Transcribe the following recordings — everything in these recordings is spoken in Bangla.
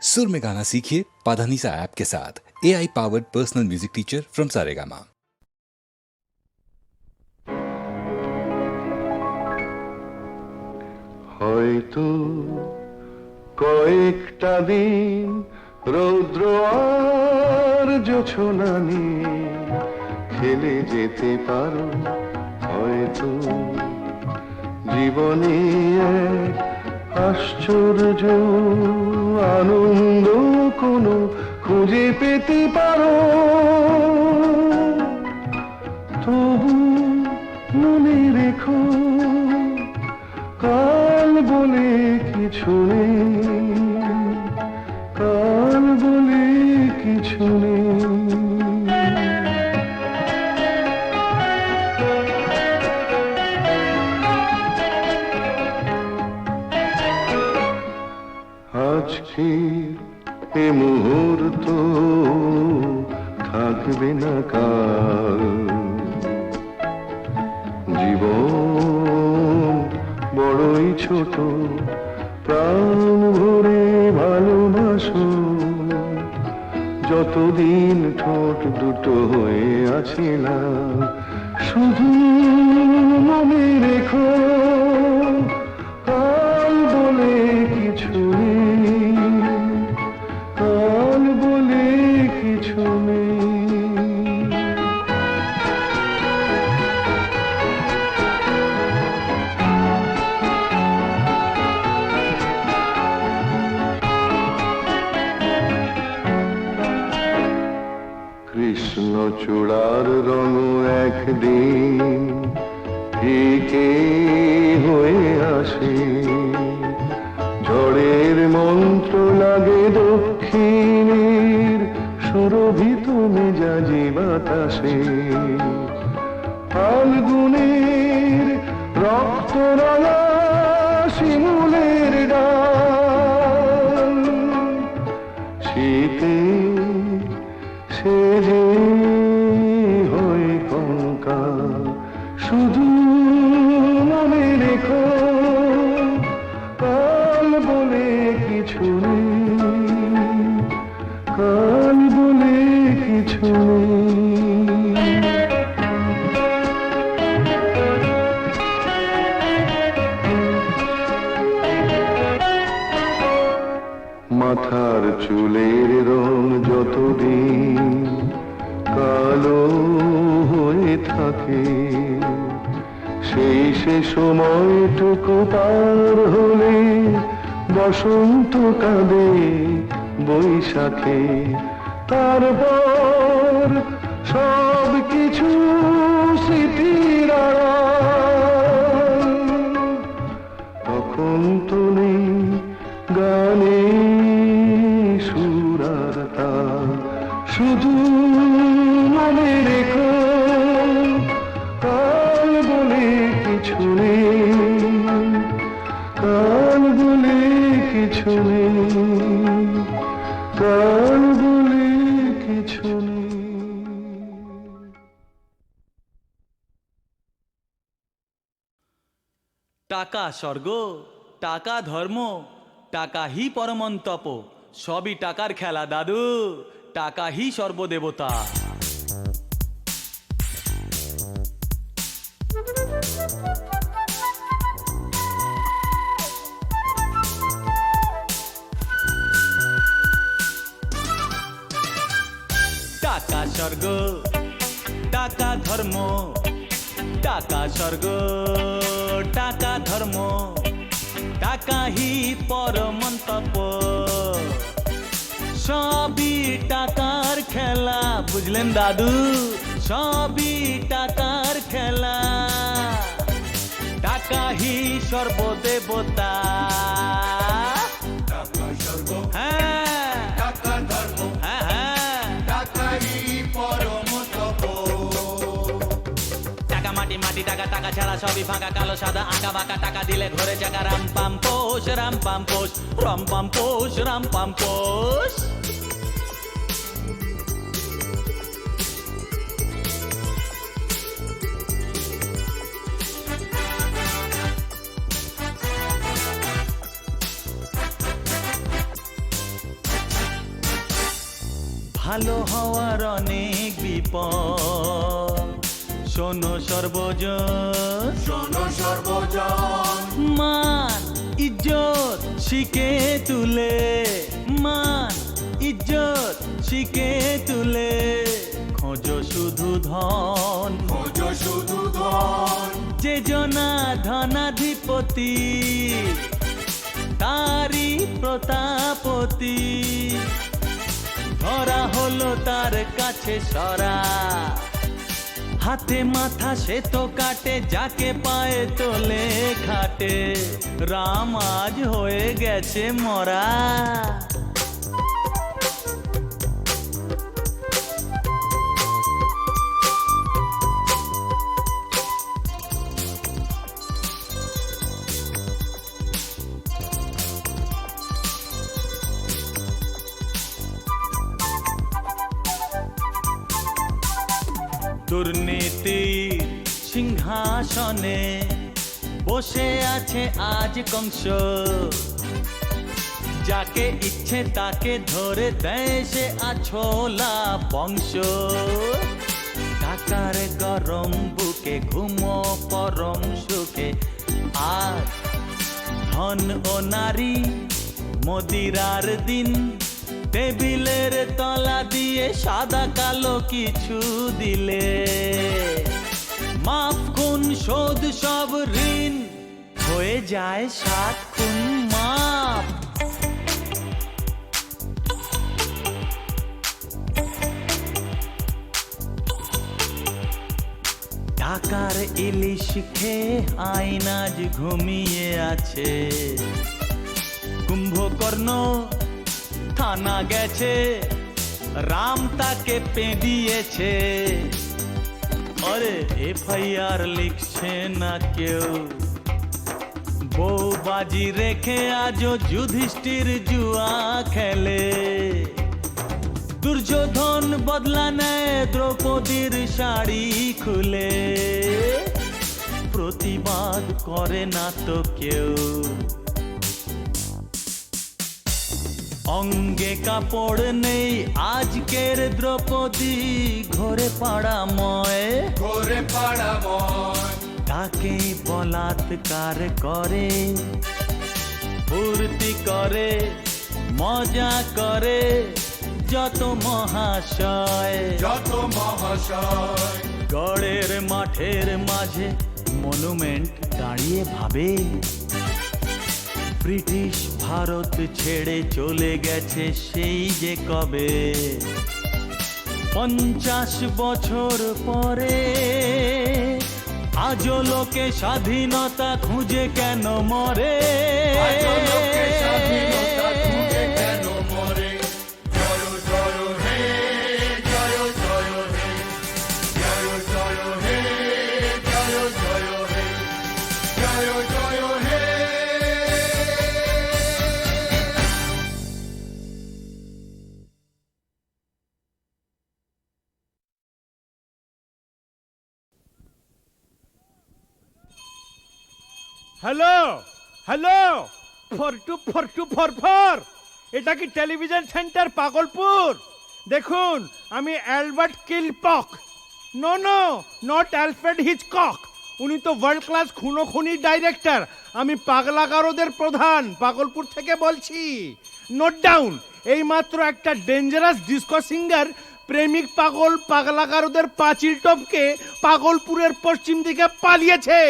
सुर में गाना सीखिए पाधानीसा ऐप के साथ। AI powered personal music teacher from Saregama. হয়তো কয়েকটা দিন রৌদ্র আর জোছনা নিয়ে খেলে যেতে পারো, হয়তো জীবনে এক আশ্চর্য আনন্দ কোনো খুঁজে পেতে পারো। তবু মনে রেখো, কাল বলে কিছু নেই, কাল বলে কিছু নেই। আজকের এ মুহূর্ত থাকবে না কাল, জীবন বড়ই ছোট, প্রাণ ভরে ভালোবাসো। যতদিন ঠোঁট দুটো হয়ে আছে না, শুধু মনে রেখো, কাল বলে কিছু নেই, কাল বলে কিছু নেই। কৃষ্ণচূড়ার রং একদিন ফিকে হয়ে আসে, ঝড়ের মন্ত্র লাগে দক্ষিণের সুরভিত মেজাজি বাতাসে। ফাল্গুনের রক্ত রাঙা শিমুলের ডাল, শীতে সেজে হয় কঙ্কাল। শুধু মনে রেখো, কাল বলে কিছু নেই, কাল বলে কিছু নেই। মাথার চুলের রং যতদিন কালো হয়ে থাকে, সেই সে সময়টুকু পার হলে বসন্ত কাঁদে বৈশাখে। তারপর সব কিছু স্মৃতির আড়াল, তখন তো নেই গানে সুর আর তাল। শুধু মনে রেখো, কাল বলে কিছু নেই, কাল বলে কিছু নেই, কাল বলে কিছু নেই। টাকা স্বর্গ, টাকা ধর্ম, টাকাহি পরমন্তপ, সবই টাকার খেলা দাদু, টাকাহি সর্বদেবতা। টাকা স্বর্গ, টাকা ধর্ম, টাকা স্বর্গ, টাকা ধর্ম, টাকাহি পরমন্তপ, সবই টাকার খেলা। বুঝলেন দাদু, সবই টাকার খেলা, টাকাহি সর্বদেবতা। টাকা স্বর্গ, হ্যাঁ টাকা ধর্ম, হ্যাঁ হ্যাঁ, টাকাই পরম তপ। টাকা মাটি মাটি, টাকা টাকা ছাড়া সবই ফাঁকা, কালো সাদা আঁকা বাঁকা, টাকা দিলে ঘরে জায়গা। রাম পাম পোষ, রাম পাম পোষ, রাম পাম পোষ, রাম পাম পোষ। ভালো হওয়ার অনেক বিপদ। শোনো সর্বজন, শোনো সর্বজন, মান ইজ্জত শিখে তুলে, মান ইজ্জত শিখে তুলে, খোঁজো শুধু ধন, খোঁজো শুধু ধন, যে জনা ধনাধিপতি তারি প্রতাপতি, ধরা হলো তার কাছে সরা, হাতে মাথা সে তো কাটে, যাকে পায়ে তোলে খাটে, রাম আজ হয়ে গেছে মরা। দুর্নীতির সিংহাসনে বসে আছে আজ কংস, যাকে ইচ্ছে তাকে ধরে দেয় সে আছোলা বংশ। টাকার গরম বুকে ঘুমো পরম সুখে, আজ ধন ও নারী মদিরার দিন, টেবিলের তলা দিয়ে সাদা কালো কিছু দিলে, মাফ খুন শোধ সব ঋণ হয়ে যায় 7 খুন মাপ। ঢাকার ইলিশ খেয়ে আইন আজ ঘুমিয়ে আছে, কুম্ভকর্ণ থানা গেছে, রাম তাকে পেঁদিয়েছে, আরে FIR লিখছে না কেউ, বউ বাজি রেখে আজও যুধিষ্ঠির জুয়া খেলে, দুর্যোধন বদলা নেয় দ্রৌপদীর শাড়ি খুলে, প্রতিবাদ করে না তো কেউ, অঙ্গে কাপড় নেই আজকের দ্রৌপদী, ঘরে পাড়াময়, ঘোরে পাড়াময়, তাকে বলাৎকার করে, ফুর্তি করে, মজা করে যত মহাশয়, যত মহাশয়, গড়ের মাঠের মাঝে মনুমেন্ট দাঁড়িয়ে ভাবে, ব্রিটিশ ভারত ছেড়ে চলে গেছে সেই যে কবে, 50 বছর পরে আজও লোকে স্বাধীনতা খুঁজে কেন মরে, আজও লোকে স্বাধীনতা খুঁজে কেন মরে। জয় জয় হে, জয় জয় হে, জয় জয় হে, জয় জয় হে, জয় জয় হে। হ্যালো হ্যালো, ফরটু ফরটু ফরফর, এটা কি টেলিভিশন সেন্টার পাগলপুর? দেখুন, আমি Albert Kilpak, no no, not Alfred Hitchcock, উনি তো ওয়ার্ল্ড ক্লাস খুনোখুনি ডাইরেক্টর, আমি পাগলাগারোদের প্রধান পাগলপুর থেকে বলছি। নোট ডাউন, এইমাত্র একটা ডেঞ্জারাস ডিস্কো সিঙ্গার প্রেমিক পাগল পাগলাগারোদের পাঁচিল টপকে পাগলপুরের পশ্চিম দিকে পালিয়েছে।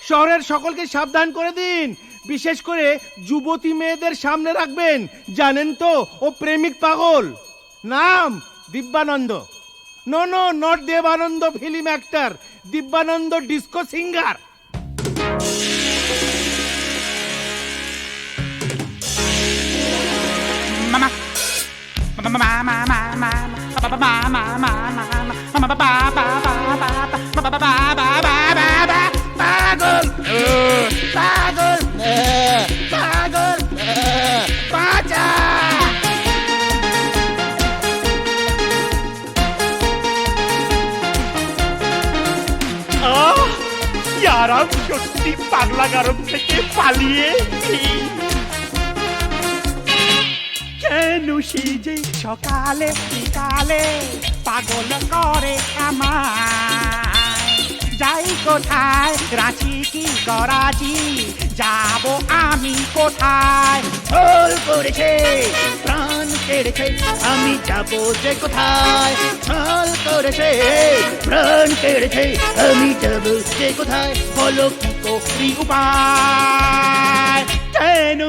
শহরের সকলকে সাবধান করে দিন, বিশেষ করে যুবতী মেয়েদের সামনে রাখবেন, জানেন তো ও প্রেমিক পাগল। নাম Dibyananda, no no, not Devanand film actor, Dibyananda disco singer. পাগল পাগল পাগল বাঁচা। ইয়ারাম সত্যি পাগলাগারদ থেকে পালিয়ে কেন কেন যে সকালে বিকালে পাগল করে আমায় যাই কোথায় রাঁচি কি করাচি যাব আমি কোথায় ঢোল করেছে প্রাণ কেড়েছে আমি যাব যে কোথায় ঢোল করেছে প্রাণ কেড়েছে আমি যাব যে কোথায় বলো কি করি উপায় কেন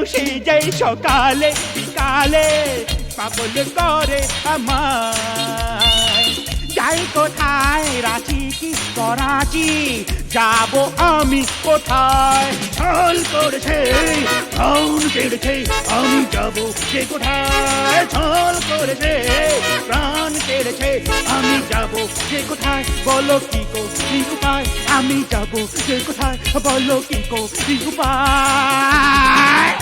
যে সকালে বিকালে পাগল করে আমায় যাই কোথায় রাঁচি কি করাচি যাব আমি কোথায় ঢল করেছে প্রাণ কেড়েছে আমি যাব যে কোথায় ঢল করেছে প্রাণ কেড়েছে আমি যাব যে কোথায় বলো কি করি উপায় আমি যাব যে কোথায় বলো কি করি উপায়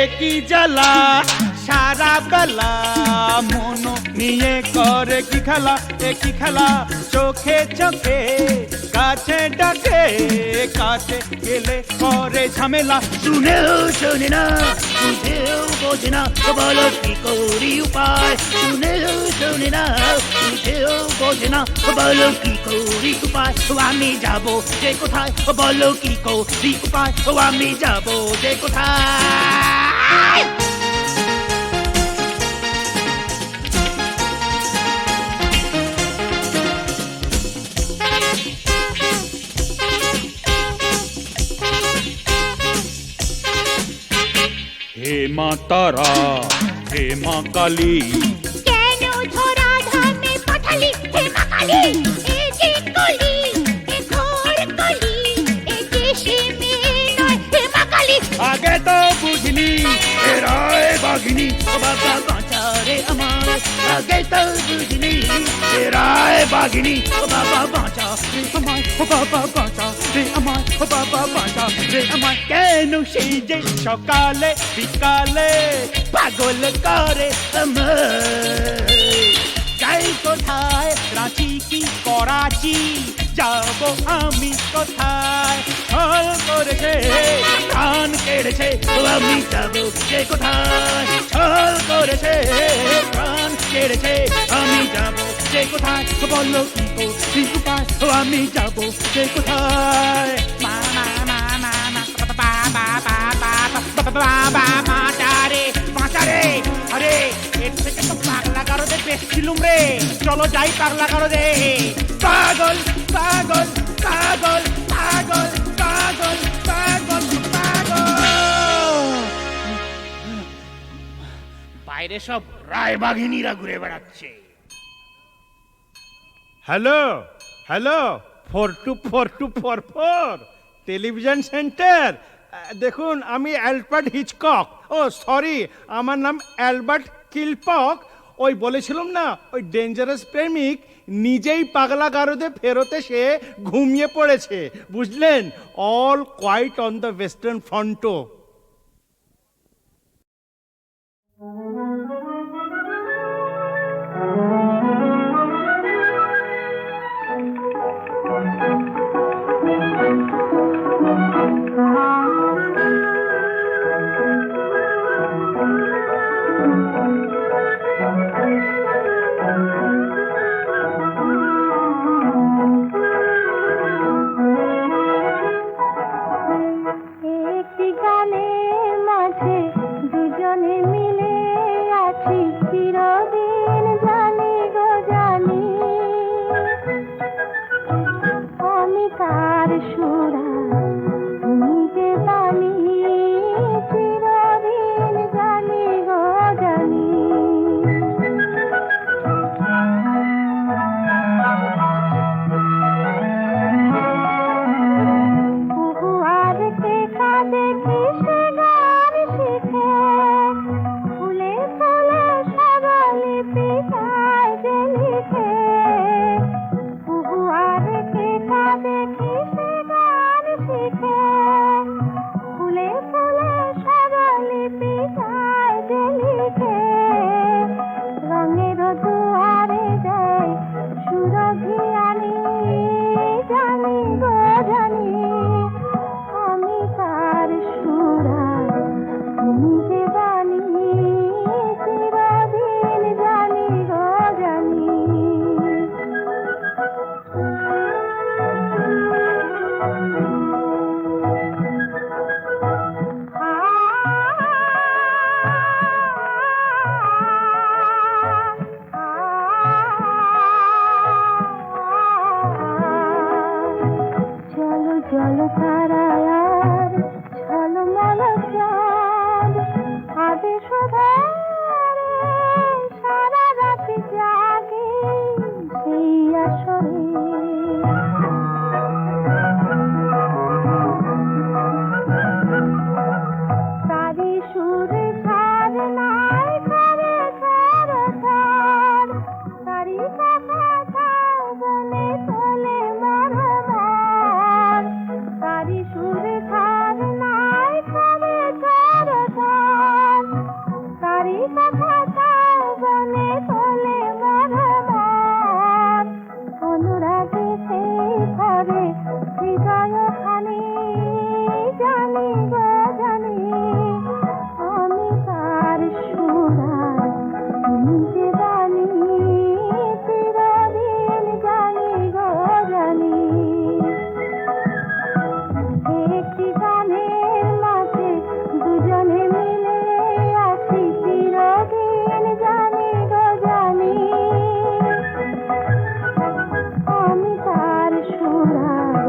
একই জ্বালা সারা বেলা মন নিয়ে করে কি খেলা একই খেলা চোখে চোখে কাছে ডাকে কাছে গেলে করে ঝামেলা শুনেও শোনে না বুঝেও বোঝে না বলো কি করি উপায় শুনেও শোনে না বুঝেও বোঝে না বলো কি করি উপায় আমি যাব যে কোথায় বলো কি করি উপায় আমি যাব যে কোথায় হে মা তারা হে মা কালী কেন ধরা ধামে পাঠালি হে মা কালী এ যে কলি এ ঘোর কলি এ দেশে মেয়ে নয় হে মা কালী আগে তো বুঝিনি এ রায় বাঘিনী ও বাবা বাঁচা রে আমার আগে তো বুঝিনি এ রায় বাঘিনী ও বাবা বাঁচা রে আমার ও বাবা বাঁচা রে আমার ও বাবা বাঁচা রে আমার কেন সেই যে সকালে বিকালে পাগল করে আমার যাই কোথায় রাঁচি কি করাচি যাব আমি কোথায় ঢল করেছে প্রাণ কেড়েছে আমি যাব যে কোথায় ঢল করেছে প্রাণ কেড়েছে আমি যাব যে কোথায় বলো কি করি উপায় আমি যাব যে কোথায় মা মা মা মা মা বা বা বা বা বা বা মাতারে মাতারে আরে এর থেকে তো পাগলা গারদে পেছিলুম রে চলো যাই পাগলা গারদে পাগল পাগল পাগল পাগল পাগল পাগল পাগল বাইরে সব রায়বাঘিনীরা ঘুরে বেড়াচ্ছে হ্যালো হ্যালো 424244 টেলিভিশন সেন্টার দেখুন আমি অ্যালবার্ট হিচকক ও সরি আমার নাম অ্যালবার্ট কিলপক ওই বলেছিলাম না ওই ডেঞ্জারাস প্রেমিক নিজেই পাগলা গারদে ফেরত এসে ঘুমিয়ে পড়েছে বুঝলেন all quiet on the western ফ্রন্টও একটি গানের মাঝে দুজনে মিলে আছি চিরদিন জানি গো জানি আমি কার সুরা তুমি যে বাণী চিরদিন জানি গো জানি আর দেখা দেখি সে গান শিখে ফুলে ফুলে সবাই চাঁদে সুধারে সারা রাত জাগে সেই আসরে তারি সুরে ছাড় নাই ছাড়ে ছাড় ছাড় তারি কথা ছাড় বলে তোলে মরমার তারি সুরে ছাড় নাই ছাড়ে ছাড় ছাড় তারি কথা ছাড় বলে তোলে মরমার অনুরাগে সেই ঘরে হৃদয় খানি জানি গো জানি আমি তার সুরার নিজে জানি চিরদিন জানি গো জানি একটি গানের মাঝে দুজনে মিলে আছি চিরদিন জানি গো জানি আমি তার সুরার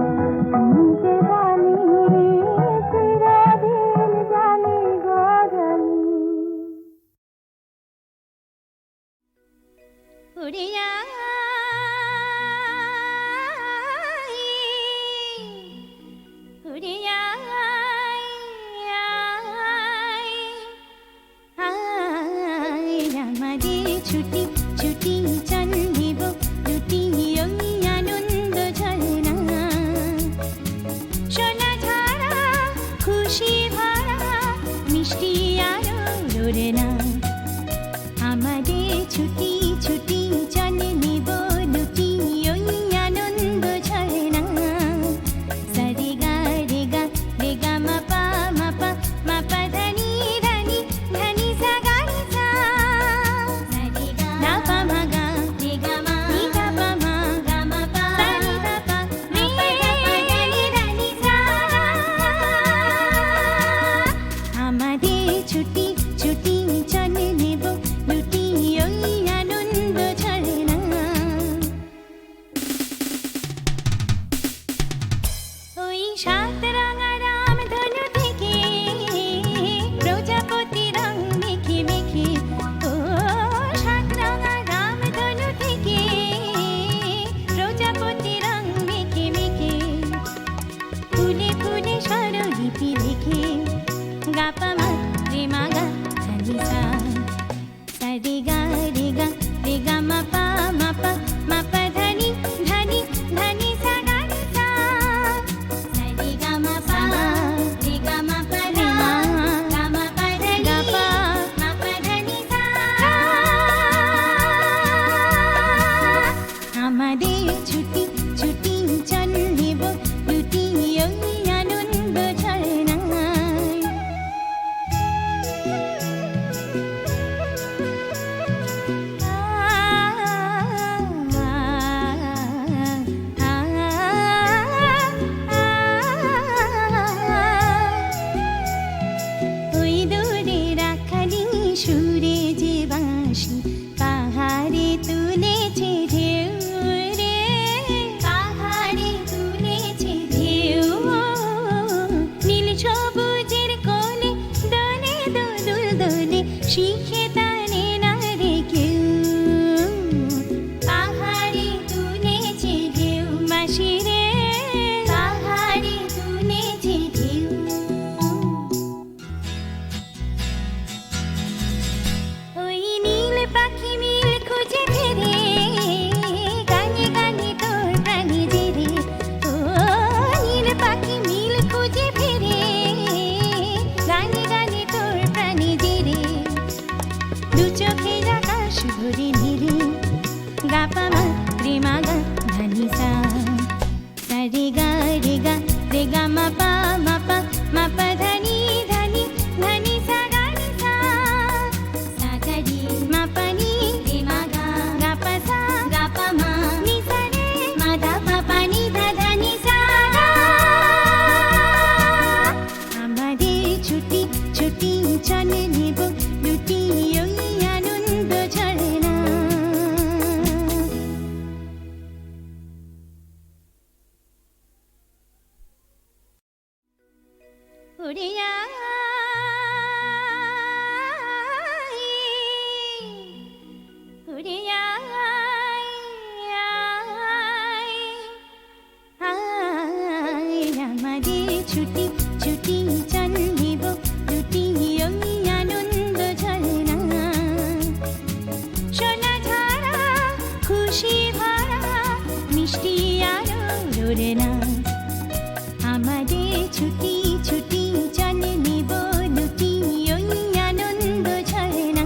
নিজে জানি চিরদিন জানি গো জানি উড়ে উড়ে আমাদের ছুটি ছুটি চল দেব দুটি ওই আনন্দ ঝরনা সোনা ঝরা খুশি ভরা মিষ্টি আরো রোনা আমাদের ছুটি ছুটি চল নেব দুটি ওই আনন্দ ঝরনা সারে গা রে গা মাপা মাপা মাপা ধনি ধনি ধনি সা গা রে সা সারে গা না পা মা গা রে গা মা নি গা পা মা গা মা পা সা নি ধা পা মা পা ধা পা ধনি ধনি সা আমাদের ছুটি ছুটি চল নেব দুটি ওই আনন্দ ঝরনা ওই সাত রাঙা রাম ধনু থেকে প্রজাপতি রং মেখে মেখে ও সাত রাঙা রাম ধনু থেকে প্রজাপতি রং মেখে মেখে ফুলে ফুলে স্বরলিপি লিখে গাপা মা রে মা গা ধনি সা সারে গা রে গা মা পা ধনি ধনি ধনি সা গা রে সা সারে গা মা পা রে গা মা পা রে মা গা মা পা ধনি গা পা মা পা ধনি সা আমাদের ছুটি ছুটি চল নেব দুটি ওই আনন্দ ঝরনা ওই দূরে রাখালি সুরে যে বাঁশি পাহাড়ে তুলেছে ঢেউ রে পাহাড়ে তুলেছে ঢেউ নীল সবুজের কোলে দোলে দোদুল দোলে শিখে টানে না রে কেউ পাহাড়ে তুলেছে ঢেউ মাসি রে পাহাড়ে তুলেছে ঢেউ ওই নীল পাখি মিল খুঁজে ফেরে গানে গানে তোর প্রাণে জেরে ও নীল পাখি মিল খুঁজে ফেরে গানে গানে তোর প্রাণে জেরে দু চোখের আকাশ ভরে নিরে গাপা মা রে মা গা ধনি সা সারে গা রে গা মা পা ধনি ধনি ধনি সা গা রে সা সা গা রে মা পা নি রে মা গা গা পা সা গা পা মা নি সা রে মা ধা পা পা নি ধা ধনি সা আমাদের ছুটি ছুটি চল নেব দুটি ওই আনন্দ ঝরনা উড়ে ধরে না আমাদের ছুটি ছুটি চলে নেব লুটি ওই আনন্দ ছড়ে না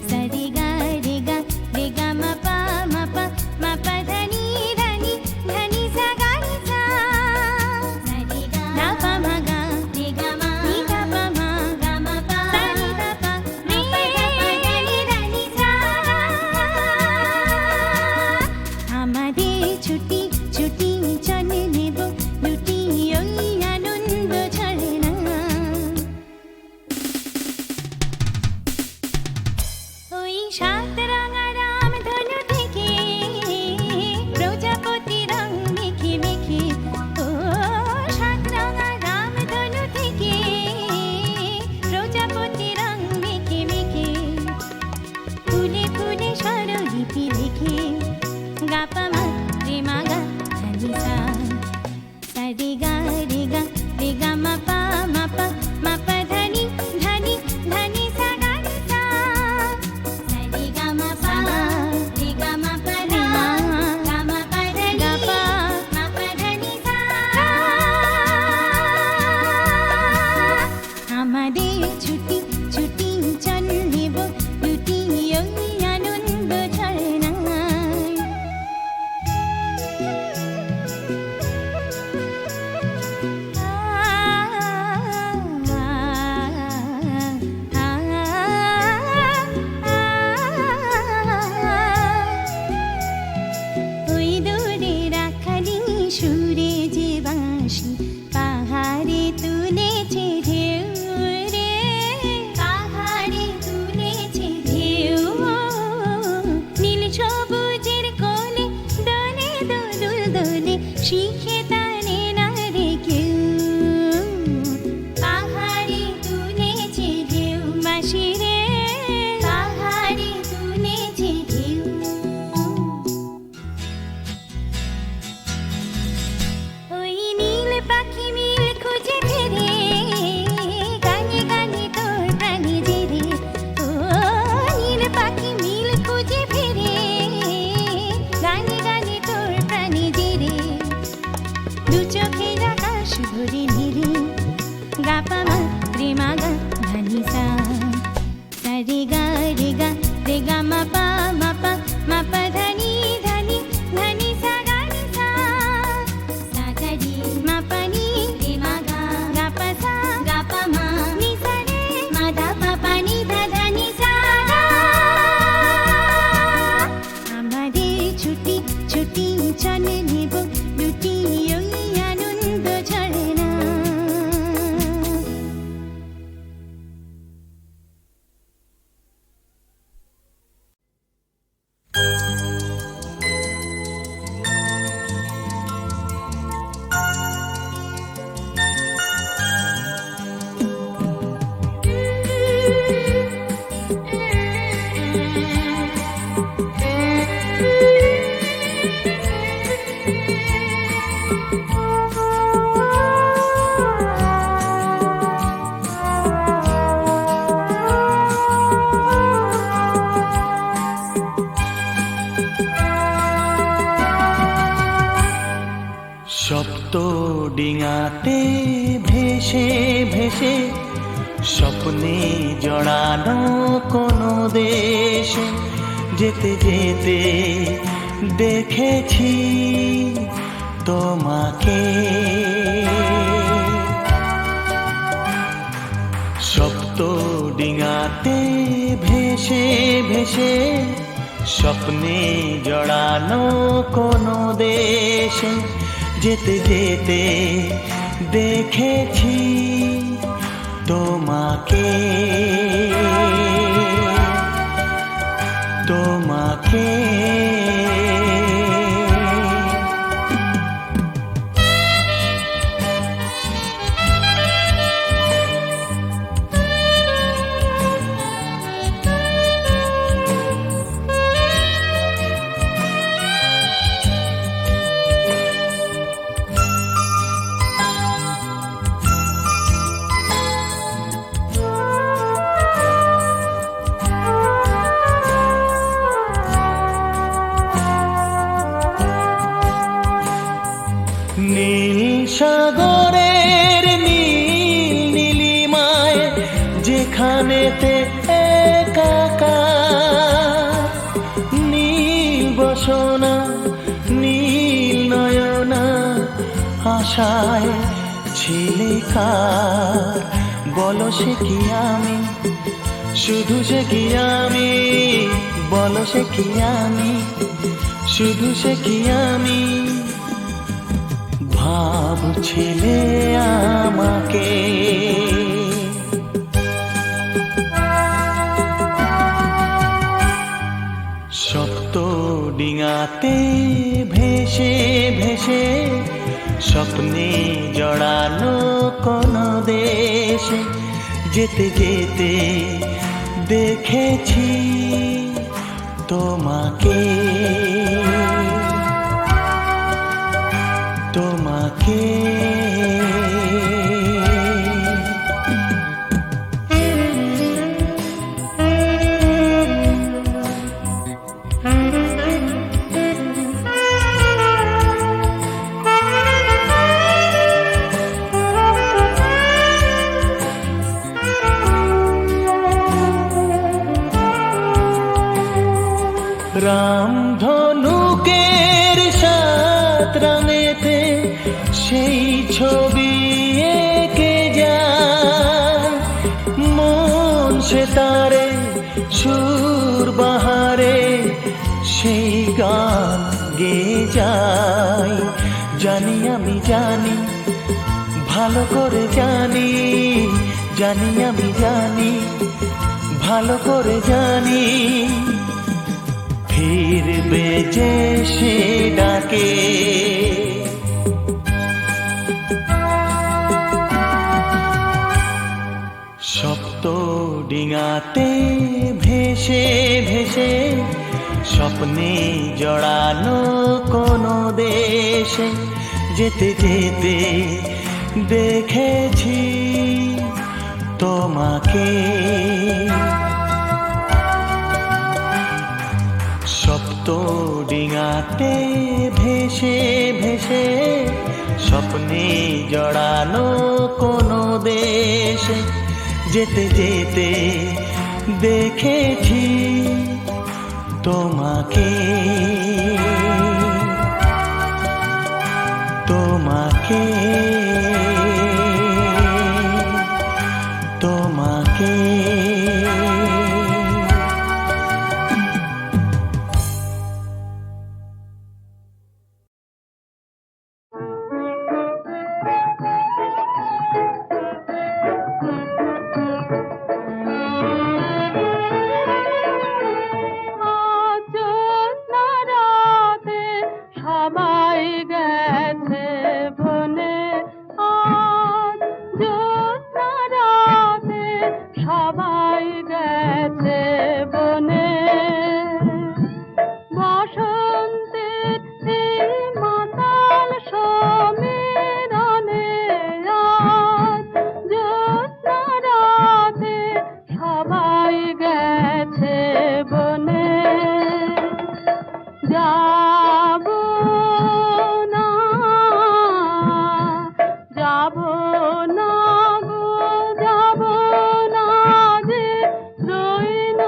সারে গা রে গা রে গা মা পা ধানি ধানি ধানি সা গা রে সা সারে গা না পা মা গা রে গা মা নি গা পা মা গা মা পা সা নি দা পা রে ধানি ধানি সা আমাদের ছুটি ছুটি চলে নেব লুটি ওই আনন্দ ছড়ে না ওই সাত রাঙা রাম ধনু থেকে প্রজাপতি রং মেখে মেখে ও সাত রাঙা রাম ধনু থেকে প্রজাপতি রং মেখে মেখে ফুলে ফুলে স্বরলিপি লিখে গা পা মা রে মা গা ধানি সা সা রে গা রে গা মা পা ধানি ধানি ধানি সা গা রে সা সা রে গা মা পা রে গা মা পা রে মা গা মা পা ধানি গা পা ধানি সা আমাদের ছুটি ছুটি চল নেব লুটি ওই আনন্দ ছড়ে না ওই দূরে রাখালি সুরে যে বাঁশি পাহাড়ে তুলেছে ঢেউ রে পাহাড়ে তুলেছে ঢেউ নীল সবুজের কোলে দোলে দোদুল দোলে শিখে টানে না রে কেউ পাহাড়ে তুলেছে ঢেউ বাঁশি রে পাহাড়ে তুলেছে ঢেউ ওই নীল পাখি মিল খুঁজে ফেরে গানে গানে তোর প্রাণে জেরে ও নীল পাখি মিল খুঁজে ফেরে গানে গানে তোর প্রাণে জেরে দু চোখের আকাশ ভরে নিরে গা পা মা রে মা গা ধানি সা সা রে গা রে গা মা পা ধানি ধানি ধানি সা গা রে সা সা গা রে মা পা নি রে মা গা গা পা সা গা পা মা নি সা রে মা দা পা পা নি ধা ধানি সা আমাদের ছুটি ছুটি চলে নেব লুটি ওই আনন্দ ছড়ে না সপ্ত ডিঙাতে ভেসে ভেসে স্বপ্নে জড়ানো কোনো দেশে যেতে যেতে দেখেছি তোমাকে সপ্ত ডিঙাতে ভেসে ভেসে স্বপ্নে জড়ানো কোনো দেশে যেতে যেতে দেখেছি তোমাকে তোমাকে যেখানেতে একাকার, নীল বসনা নীল নয়না আশায় ছিলে কার, বলো সে কি আমি, শুধু সে কি আমি, বলো সে কি আমি, শুধু সে কি আমি। ভাবছিলে আমাকে সপ্ত ডিঙাতে ভেসে ভেসে, স্বপ্নে জড়ানো কোন দেশে, যেতে যেতে দেখেছি তোমাকে, তোমাকে। রামধনুকের সাত রাঙেতে সেই ছবি এঁকে যায়, মন সে তারে সুর বাহারে সেই গান গেয়ে যায়। জানি আমি জানি, ভালো করে জানি, জানি আমি জানি, ভালো করে জানি, ফিরবে যে সে ডাকে। সপ্ত ডিঙাতে ভেসে ভেসে, স্বপ্নে জড়ানো কোন দেশে, যেতে যেতে দেখেছি তোমাকে। সপ্ত ডিঙাতে ভেসে ভেসে, স্বপ্নে জড়ানো কোন দেশে, যেতে যেতে দেখেছি তোমাকে, তোমাকে, তোমাকে। সবাই গেছে বনে, আজ জ্যোৎস্না রাতে সবাই গেছে বনে। বসন্তের এই মাতাল সমীরণে আজ জ্যোৎস্না রাতে সবাই গেছে বনে। যাবো না, যাবো না গো, যাবো না যে রইল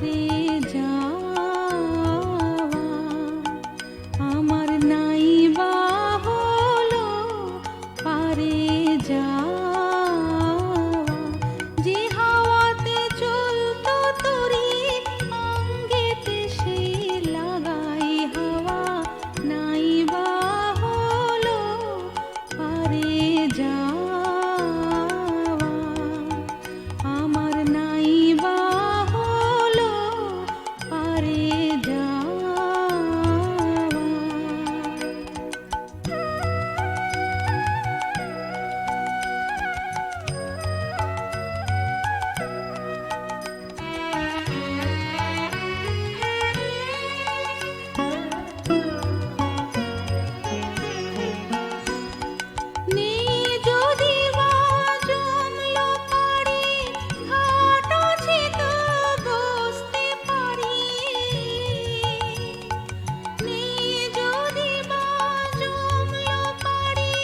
পারে যাওয়া আমার নাই বা হলো পারে যাওয়া যে হাওয়াতে চলতো তোরি অঙ্গেতে সে লাগাই হাওয়া নাই বা হলো পারে যাওয়া আমার নাই বা হলো পারে যাওয়া নেই যদি বা জমলো পারি ঘাট আছে তো বসতে পারি নেই যদি বা জমলো পারি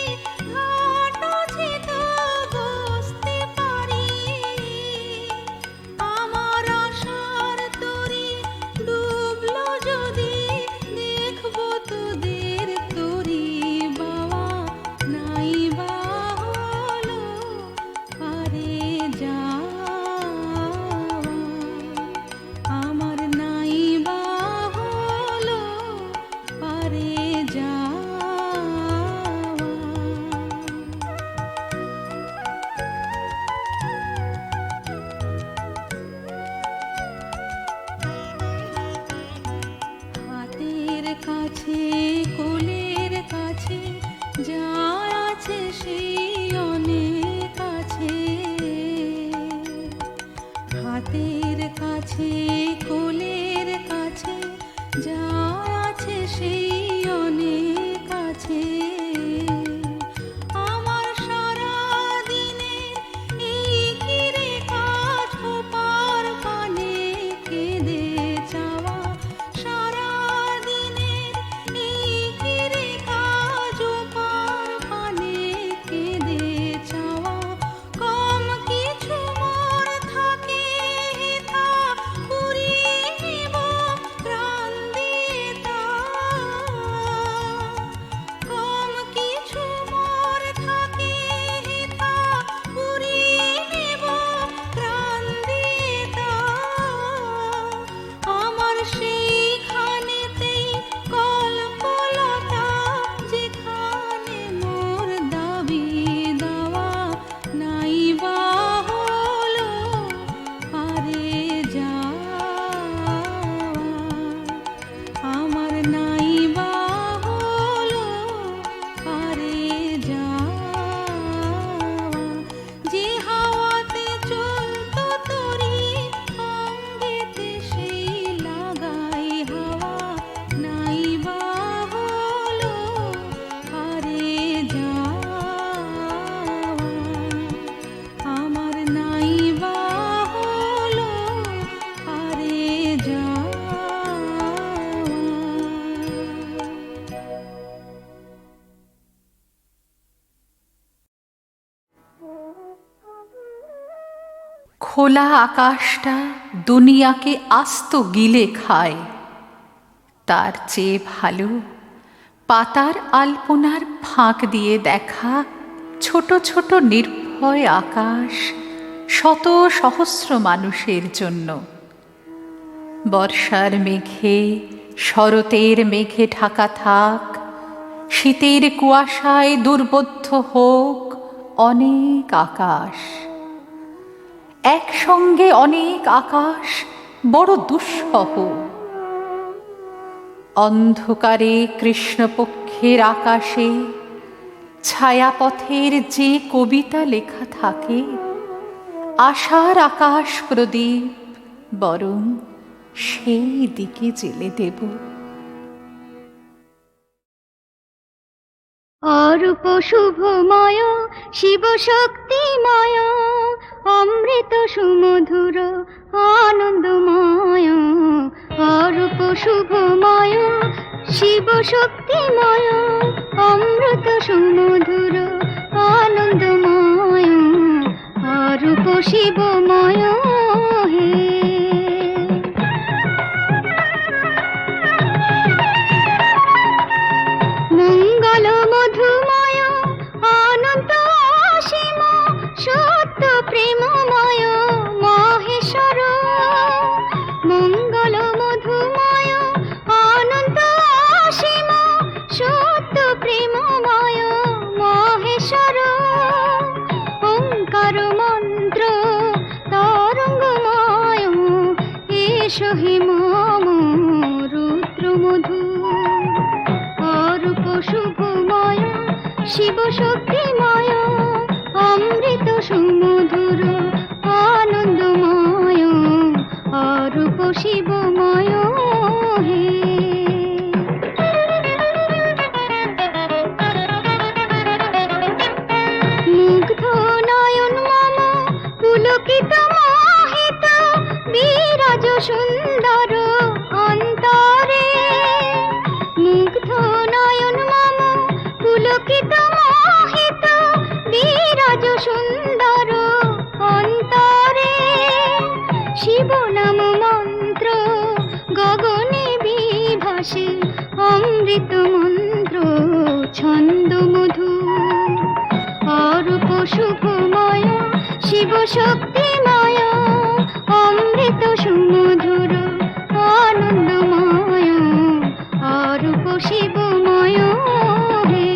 ঘাট আছে তো বসতে পারি আমার আশার তরি ডুবলো যদি দেখবো তোদের তরি বাবা নাই বা হলো পারে যাওয়া আমার নাই বা হলো পারে যাওয়া হাতের কাছে কোলের কাছে যা আছে সেই অনেক আছে হাতের কাছে কোলের কাছে যা আছে সেই অনেক আছে আমার সারা দিনে এই কিরে কাজ পার পানে কেঁদে যাওয়া সারা দিনের এই কিরে কাজ পার পানে কেঁদে যাওয়া কম কিছু মোর থাকে তা পুরিয়ে নেব প্রাণ দিয়ে তা কম কিছু মোর থাকে তা পুরিয়ে নেব প্রাণ দিয়ে তা আমার সেইখানেতেই কল্পলতা যেখানে মোর দাবি দেওয়া নাই বা হলো পারে যাওয়া আমার নাই বা হলো পারে যাওয়া যে হাওয়াতে চলতো তোরি অঙ্গেতে সেই লাগাই হাওয়া নাই বা হলো পারে যাওয়া আমার নাই বা হলো পারে যাওয়া খোলা আকাশটা দুনিয়াকে আস্ত গিলে খায় তার চেয়ে ভালো পাতার আলপনার ফাঁক দিয়ে দেখা ছোট ছোট নির্ভয় আকাশ শত সহস্র মানুষের জন্য বর্ষার মেঘে শরতের মেঘে ঢাকা থাক শীতের কুয়াশায় দুর্বোধ্য হোক অনেক আকাশ একসঙ্গে অনেক আকাশ বড় দুঃসহ অন্ধকারে কৃষ্ণপক্ষের আকাশে ছায়াপথের যে কবিতা লেখা থাকে আশার আকাশ প্রদীপ বরং সেই দিকে জেলে দেব অরূপ শুভময় শিব শক্তিময় অমৃত সুমধুর আনন্দময় অরূপ শুভময় শিব শক্তিময় অমৃত সুমধুর আনন্দময় অরূপ শিবময় হে সহে মম রুদ্র মধু অরূপ শুভময় শিব শক্তিময় অমৃত সুমধুর আনন্দময় অরূপ শিবময় হে মুগ্ধ নয়ন মম পুলকিত মোহিত বিরাজ সুন্দর অন্তরে মুগ্ধ নয়ন মম পুলকিত মোহিত বিরাজ সুন্দর অন্তরে শিব নাম মন্ত্র গগনে বিভাসে অমৃত মন্ত্র ছন্দ মধু অরূপ শুভময় শিব শক্তিময় অমৃত সুমধুর আনন্দময় অরূপ শিবময় হে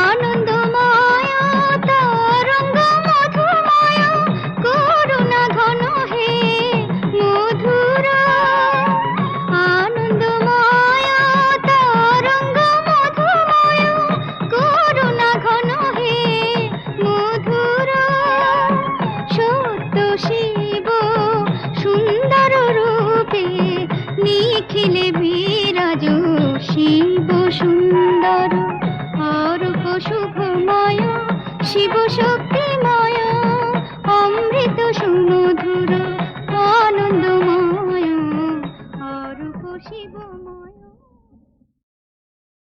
আনন্দময় তরঙ্গ মধুময় করুণা ঘন হে মধুর আনন্দময় তরঙ্গ মধুময় করুণা ঘন হে মধুর সত্য শিব সুন্দর রূপে নিখিলে বিরাজ শিব সুন্দর অরূপ শুভময় শিব শক্তিময় অমৃত সুমধুর আনন্দময় অরূপ শিবময়